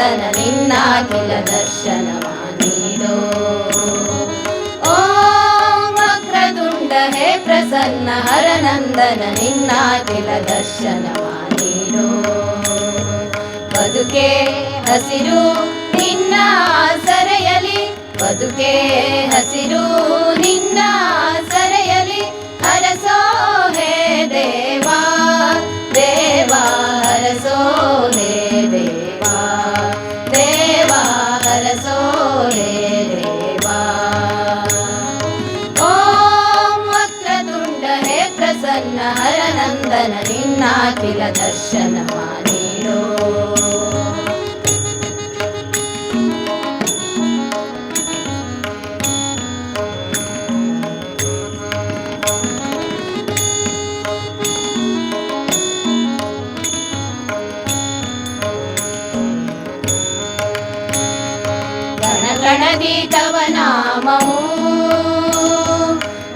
ಹರನಂದನ ನಿನ್ನಾಖಿಲ ದರ್ಶನವ ನೀಡೋ. ಓಂ ವಕ್ರತುಂಡ ಹೇ ಪ್ರಸನ್ನ ಹರನಂದನ ನಿನ್ನಾಖಿಲ ದರ್ಶನವ ನೀಡೋ. ಬದುಕೆ ಹಸಿರು ನಿನ್ನ ಸರೆಯಲಿ, ಬದುಕೆ ಹಸಿರು ನಿನ್ನ ಸರೆಯಲಿ, ಹರಸೋ ಹೇ ದೇವಾ ದೇವಾ ಹರಸೋ ಹೇ ದೇವಾ ದೇವಾ ಹರಸೋ ಹೇ ದೇವಾ. ಓಂ ವಕ್ರತುಂಡ ಹೇ ಪ್ರಸನ್ನ ಹರನಂದನ ನಿನ್ನಾಖಿಲ ದರ್ಶನವ ನೀಡೋ. ಗಣಗಣದಿ ತವ ನಾಮವು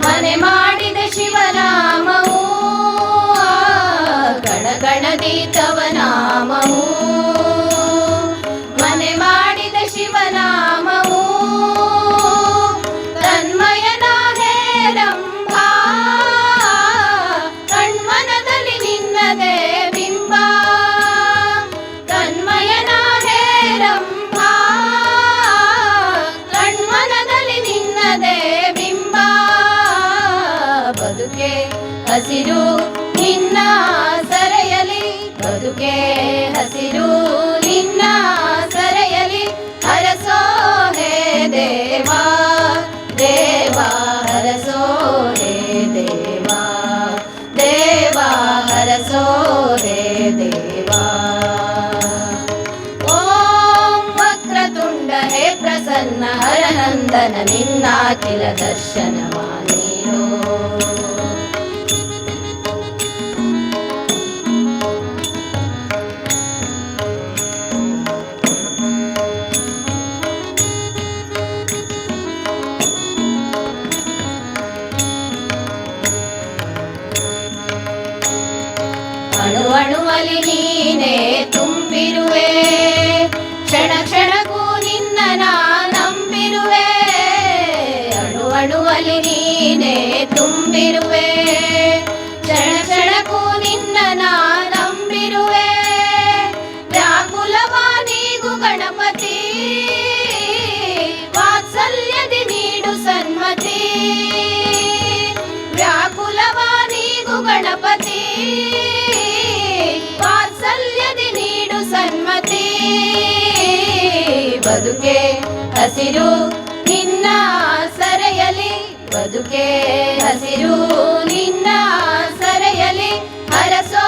ಮನೆ ಮಾಡಿದ ಶಿವನಾಮವು, ಗಣಗಣದಿ ತವ ನಾಮವು ಮನೆ ಮಾಡಿದ ಶಿವನಾಮವು. ತನ್ಮಯನ ಹೇರಂಭಾ ಕಣ್ಮನದಲ್ಲಿ ನಿನ್ನದೇ ಬಿಂಬ, ತನ್ಮಯನ ಹೇರಂಭಾ ಕಣ್ಮನದಲ್ಲಿ ನಿನ್ನದೇ ಬಿಂಬ. ಬದುಕೆ ಹಸಿರು ನಿನ್ನ ಸರೆಯಲಿ, ಬದುಕೆ ಹಸಿರು ನಿನ್ನ ಸರೆಯಲಿ, ಹರಸೋ ಹೇ ದೇವಾ ದೇವಾ ಹರಸೋ ಹೇ ದೇವಾ ದೇವಾ ಹರಸೋ ಹೇ ದೇವಾ. ಓಂ ವಕ್ರತುಂಡ ಹೇ ಪ್ರಸನ್ನ ಹರನಂದನ ನಿನ್ನಾಖಿಲ ದರ್ಶನವ ನೀಡೋ. ಅಣು ಅಣುವಲಿ ನೀನೇ ತುಂಬಿರುವೆ, ಕ್ಷಣ ಕ್ಷಣಕ್ಕೂ ನಿನ್ನ ನಾ ನಂಬಿರುವೆ. ಅಣು ಅಣುವಲಿ ನೀನೇ ತುಂಬಿರುವೆ, ಕ್ಷಣ ಕ್ಷಣಕ್ಕೂ ನಿನ್ನ ನಾ ನಂಬಿರುವೆ. ವ್ಯಾಕುಲವಾನಿಗೂ ಗಣಪತಿ ವಾತ್ಸಲ್ಯದಿ ನೀಡು ಸನ್ಮತಿ, ವ್ಯಾಕುಲವಾನಿಗೂ ಗಣಪತಿ ವಾತ್ಸಲ್ಯದಿ ನೀಡು ಸನ್ಮತಿ. ಬದುಕೆ ಹಸಿರು ನಿನ್ನ ಸರೆಯಲಿ, ಬದುಕೆ ಹಸಿರು ನಿನ್ನ ಸರೆಯಲಿ, ಹರಸೋ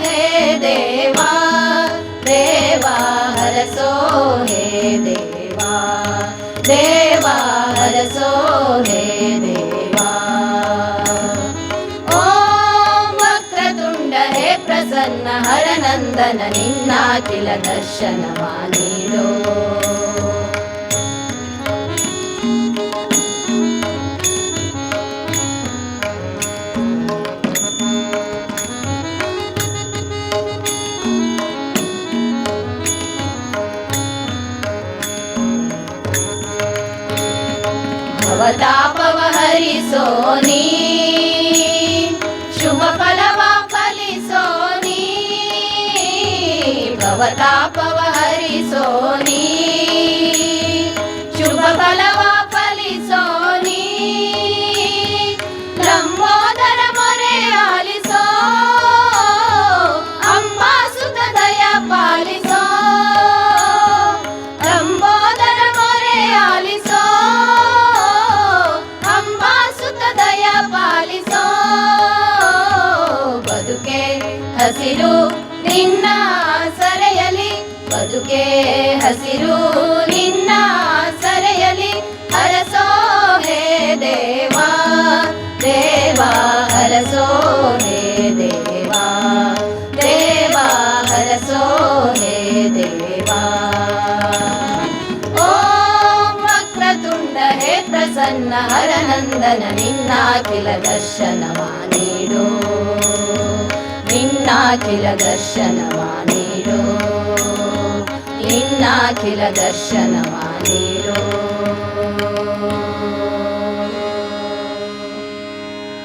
ಹೇ ದೇವಾ ದೇವಾ ಹರಸೋ ಹೇ ದೇವಾ ದೇವಾ ಹರಸೋ ಹೇ ದೇವಾ. ಓಂ ವಕ್ರತುಂಡ ಹೇ ಪ್ರಸನ್ನ ಹರನಂದನ ನಿನ್ನಾಖಿಲ ದರ್ಶನವ ನೀಡೋ. ಭವತಾಪವ ಹರಿಸೋ ನೀ, ಶುಭ ಫಲವ ಫಲಿಸೋ ನೀ. ಭವತಾಪವ ಹರಿಸೋ ನೀ, ಶುಭ ಫಲವ ಫಲಿಸೋ ನೀ. ಲಂಬೋದರ ಮೊರೆ ಆಲಿಸೋ, ಅಂಬಾ ಸುತ ದಯ ಪಾಲಿಸೋ. ಲಂಬೋದರ ಮೊರೆ ಆಲಿಸೋ, ಅಂಬಾ ಸುತ ದಯ ಪಾಲಿಸೋ. ಬದುಕೆ ಹಸಿರು ನಿನ್ನ ಸರೆಯಲಿ, ಬದುಕೆ ಹಸಿರು ನಿನ್ನ ಸರೆಯಲಿ, ಹರಸೋ ಹೇ ದೇವಾ ದೇವಾ ಹರಸೋ ಹೇ ದೇವಾ ದೇವಾ ಹರಸೋ ಹೇ ದೇವಾ. ಓಂ ವಕ್ರತುಂಡ ಹೇ ಪ್ರಸನ್ನ ಹರನಂದನ ನಿನ್ನಾಖಿಲ ದರ್ಶನವ ನೀಡೋ, ನಿನ್ನಾಖಿಲ ದರ್ಶನವ ನೀಡೋ. ನಿನ್ನಾಖಿಲ ದರ್ಶನವ ನೀಡು.